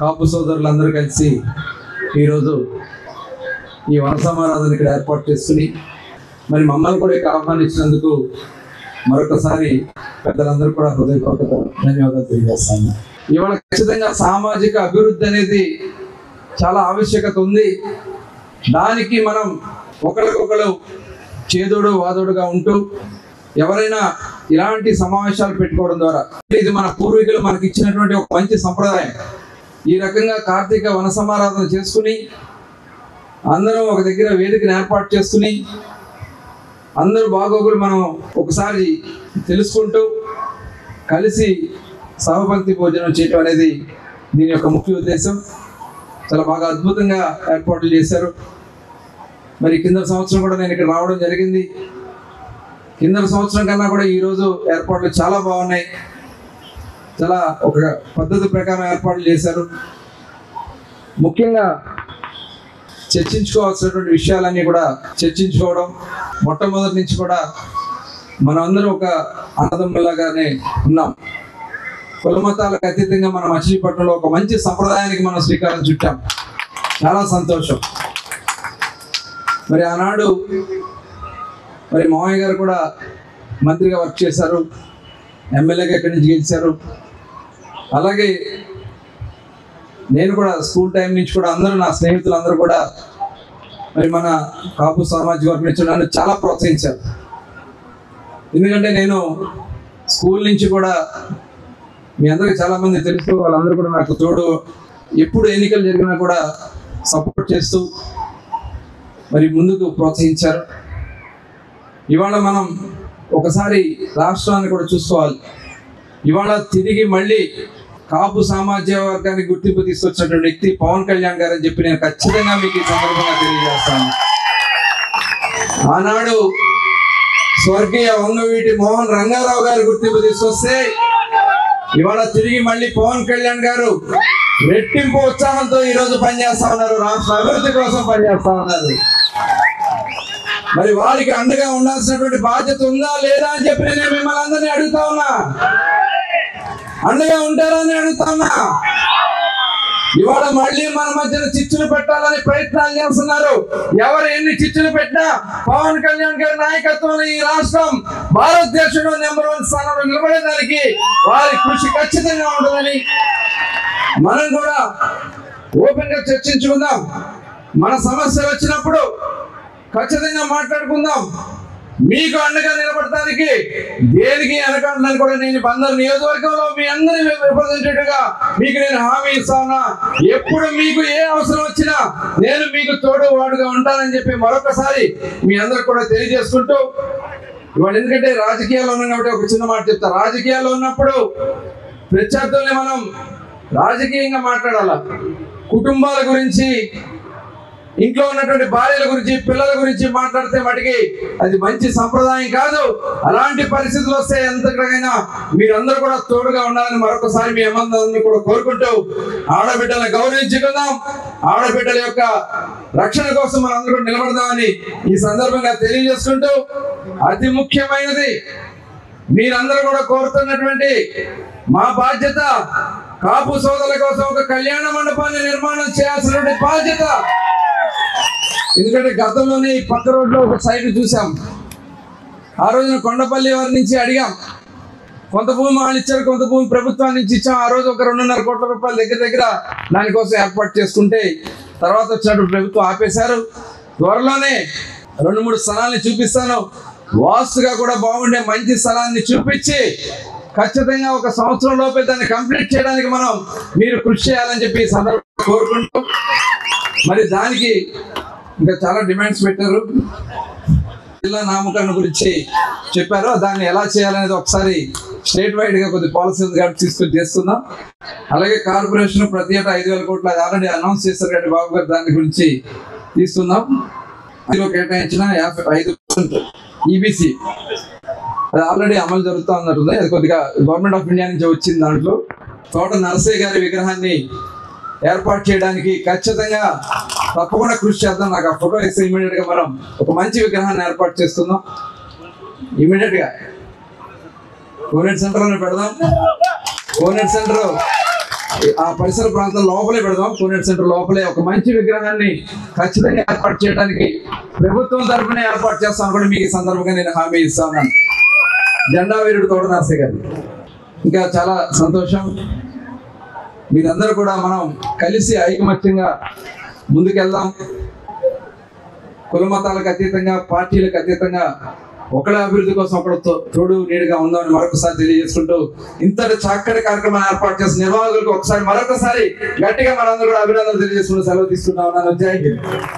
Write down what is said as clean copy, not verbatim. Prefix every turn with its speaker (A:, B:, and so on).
A: కాపు సోదరులందరూ కలిసి ఈరోజు ఈ వన సమారాధన ఇక్కడ ఏర్పాటు చేసుకుని మరి మమ్మల్ని కూడా ఇక్కడ ఆహ్వానించినందుకు మరొకసారి పెద్దలందరూ కూడా హృదయపూర్వక ధన్యవాదాలు తెలియజేస్తాను. ఇవాళ ఖచ్చితంగా సామాజిక అభివృద్ధి అనేది చాలా ఆవశ్యకత ఉంది. దానికి మనం ఒకరికొకరు చేదోడు వాదోడుగా ఉంటూ ఎవరైనా ఇలాంటి సమావేశాలు పెట్టుకోవడం ద్వారా, ఇది మన పూర్వీకులు మనకి ఇచ్చినటువంటి ఒక మంచి సంప్రదాయం. ఈ రకంగా కార్తీక వన సమారాధన చేసుకుని అందరం ఒక దగ్గర వేదికను ఏర్పాటు చేసుకుని అందరూ బాగోగులు మనం ఒకసారి తెలుసుకుంటూ కలిసి సహపంక్తి భోజనం చేయటం అనేది దీని యొక్క ముఖ్య ఉద్దేశం. చాలా బాగా అద్భుతంగా ఏర్పాట్లు చేశారు. మరి కింద సంవత్సరం కూడా నేను ఇక్కడ రావడం జరిగింది. కింద సంవత్సరం కన్నా కూడా ఈరోజు ఏర్పాట్లు చాలా బాగున్నాయి. చాలా ఒక పద్ధతి ప్రకారం ఏర్పాట్లు చేశారు. ముఖ్యంగా చర్చించుకోవాల్సినటువంటి విషయాలన్నీ కూడా చర్చించుకోవడం, మొట్టమొదటి నుంచి కూడా మనం అందరూ ఒక అన్నదమ్ములాగానే ఉన్నాం. కుల మతాలకు అతీతంగా మన మచిలీపట్నంలో ఒక మంచి సంప్రదాయానికి మనం శ్రీకారం చుట్టాం. చాలా సంతోషం. మరి ఆనాడు మరి మామయ్య గారు కూడా మంత్రిగా వర్క్ చేశారు, ఎమ్మెల్యేగా ఇక్కడి నుంచి గెలిచారు. అలాగే నేను కూడా స్కూల్ టైం నుంచి కూడా అందరూ నా స్నేహితులందరూ కూడా మరి మన కాపు సామాజిక వర్గం నుంచి నన్ను చాలా ప్రోత్సహించారు. ఎందుకంటే నేను స్కూల్ నుంచి కూడా మీ అందరికీ చాలామంది తెలుసు, వాళ్ళందరూ కూడా నాకు తోడు, ఎప్పుడు ఎన్నికలు జరిగినా కూడా సపోర్ట్ చేస్తూ మరి ముందుకు ప్రోత్సహించారు. ఇవాళ మనం ఒకసారి రాష్ట్రాన్ని కూడా చూసుకోవాలి. ఇవాళ తిరిగి మళ్ళీ కాపు సామాజిక వర్గానికి గుర్తింపు తీసుకొచ్చినటువంటి వ్యక్తి పవన్ కళ్యాణ్ గారు అని చెప్పి నేను ఖచ్చితంగా మీకు ఈ సందర్భంగా తెలియజేస్తాను. ఆనాడు స్వర్గీయ వంగవీటి మోహన్ రంగారావు గారు గుర్తింపు తీసుకొస్తే ఇవాళ తిరిగి మళ్ళీ పవన్ కళ్యాణ్ గారు రెట్టింపు ఉత్సాహంతో ఈరోజు పనిచేస్తా ఉన్నారు, రాష్ట్ర అభివృద్ధి కోసం పనిచేస్తా ఉన్నారు. మరి వారికి అండగా ఉండాల్సినటువంటి బాధ్యత ఉందా లేదా అని చెప్పి నేను మిమ్మల్ని అందరినీ అడుగుతా ఉన్నా. అండగా ఉంటారని అడుగుతా ఉన్నా. ఇవాళ మళ్ళీ మన మధ్యన చిచ్చులు పెట్టాలని ప్రయత్నాలు చేస్తున్నారు. ఎవరు ఎన్ని చిచ్చులు పెట్టినా పవన్ కళ్యాణ్ గారి నాయకత్వంలో ఈ రాష్ట్రం భారతదేశంలో నంబర్ 1 స్థానంలో నిలబడేదానికి వారి కృషి ఖచ్చితంగా ఉంటుందని మనం కూడా ఓపెన్ గా చర్చించుకుందాం. మన సమస్యలు వచ్చినప్పుడు ఖచ్చితంగా మాట్లాడుకుందాం. మీకు అండగా నిలబడటానికి దేనికి వెనకాడని కూడా నేను బందర్ నియోజకవర్గంలో మీ అందరి రిప్రజెంటేటివ్ గా మీకు నేను హామీ ఇస్తానా. ఎప్పుడు మీకు ఏ అవసరం వచ్చినా నేను మీకు తోడు వాడుగా ఉంటానని చెప్పి మరొకసారి మీ అందరికి కూడా తెలియజేసుకుంటూ, ఇవాళ ఎందుకంటే రాజకీయాల్లో ఉన్నాం కాబట్టి ఒక చిన్న మాట చెప్తా. రాజకీయాల్లో ఉన్నప్పుడు ప్రత్యర్థుల్ని మనం రాజకీయంగా మాట్లాడాల. కుటుంబాల గురించి, ఇంట్లో ఉన్నటువంటి భార్యల గురించి, పిల్లల గురించి మాట్లాడితే మటుకి అది మంచి సంప్రదాయం కాదు. అలాంటి పరిస్థితులు వస్తే ఎంతకైనా మీరందరూ కూడా తోడుగా ఉండాలని మరొకసారి మీ అమ్మందరినీ కూడా కోరుకుంటూ, ఆడబిడ్డలను గౌరవించుకుందాం, ఆడబిడ్డల యొక్క రక్షణ కోసం మనం అందరూ నిలబడదామని ఈ సందర్భంగా తెలియజేసుకుంటూ, అతి ముఖ్యమైనది మీరందరూ కూడా కోరుతున్నటువంటి మా బాధ్యత కాపు సోదరుల కోసం ఒక కళ్యాణ మండపాన్ని నిర్మాణం చేయాల్సినటువంటి బాధ్యత. ఎందుకంటే గతంలోనే ఈ పక్క రోడ్లో ఒక సైట్ చూసాం. ఆ రోజున కొండపల్లి వారి నుంచి అడిగాం, కొంత భూమి వాళ్ళు ఇచ్చారు, కొంత భూమి ప్రభుత్వం నుంచి ఇచ్చాం. ఆ రోజు ఒక 2.5 కోట్ల రూపాయల దగ్గర దానికోసం ఏర్పాటు చేసుకుంటే తర్వాత వచ్చినప్పుడు ప్రభుత్వం ఆపేశారు. త్వరలోనే 2-3 స్థలాన్ని చూపిస్తాను. వాస్తుగా కూడా బాగుండే మంచి స్థలాన్ని చూపించి ఖచ్చితంగా ఒక సంవత్సరం లోపే దాన్ని కంప్లీట్ చేయడానికి మనం మీరు కృషి చేయాలని చెప్పి సందర్భంగా కోరుకుంటూ, మరి దానికి ఇంకా చాలా డిమాండ్స్ పెట్టారు. జిల్లా నామకరణ గురించి చెప్పారు. దాన్ని ఎలా చేయాలనేది ఒకసారి స్టేట్ వైడ్ గా కొద్ది పాలసీ ఉంది కాబట్టి తీసుకొని చేస్తున్నాం. అలాగే కార్పొరేషన్ ప్రతి ఏటా 5,000 కోట్లు అది ఆల్రెడీ అనౌన్స్ చేశారు కాబట్టి బాబు గారు దాని గురించి తీస్తున్నాం. అందులో కేటాయించిన 55% ఈబీసీ అది ఆల్రెడీ అమలు జరుగుతూ ఉన్నట్టుంది. అది కొద్దిగా గవర్నమెంట్ ఆఫ్ ఇండియా నుంచి వచ్చింది. దాంట్లో తోట నరసయ్య గారి విగ్రహాన్ని ఏర్పాటు చేయడానికి ఖచ్చితంగా తప్పకుండా కృషి చేద్దాం. నాకు ఆ ఫోటో ఇస్తే ఇమీడియట్ గా మనం ఒక మంచి విగ్రహాన్ని ఏర్పాటు చేస్తున్నాం. ఇమీడియట్ గా కోనేట్ సెంటర్ అని పెడదాం. కోనేట్ సెంటర్ ఆ పరిసర ప్రాంతం లోపలే పెడదాం. కోనేటి సెంటర్ లోపలే ఒక మంచి విగ్రహాన్ని ఖచ్చితంగా ఏర్పాటు చేయడానికి ప్రభుత్వం తరఫున ఏర్పాటు చేస్తాను కూడా మీకు ఈ సందర్భంగా నేను హామీ ఇస్తా ఉన్నాను. జెండా వీరుడు తోట నరసయ్య గారు. ఇంకా చాలా సంతోషం. మీరందరూ కూడా మనం కలిసి ఐకమత్యంగా ముందుకెళ్దాం. కుల మతాలకు అతీతంగా, పార్టీలకు అతీతంగా ఒకళ్ళ అభివృద్ధి కోసం ఒకళ్ళు తోడు నీడుగా ఉందామని మరొకసారి తెలియజేసుకుంటూ ఇంతటి చక్కటి కార్యక్రమాన్ని ఏర్పాటు చేసిన నిర్వాహకులకు ఒకసారి మరొకసారి గట్టిగా మనందరూ కూడా అభినందనలు తెలియజేసుకుంటూ సెలవు తీసుకుంటా ఉన్నాను. జై హింద్.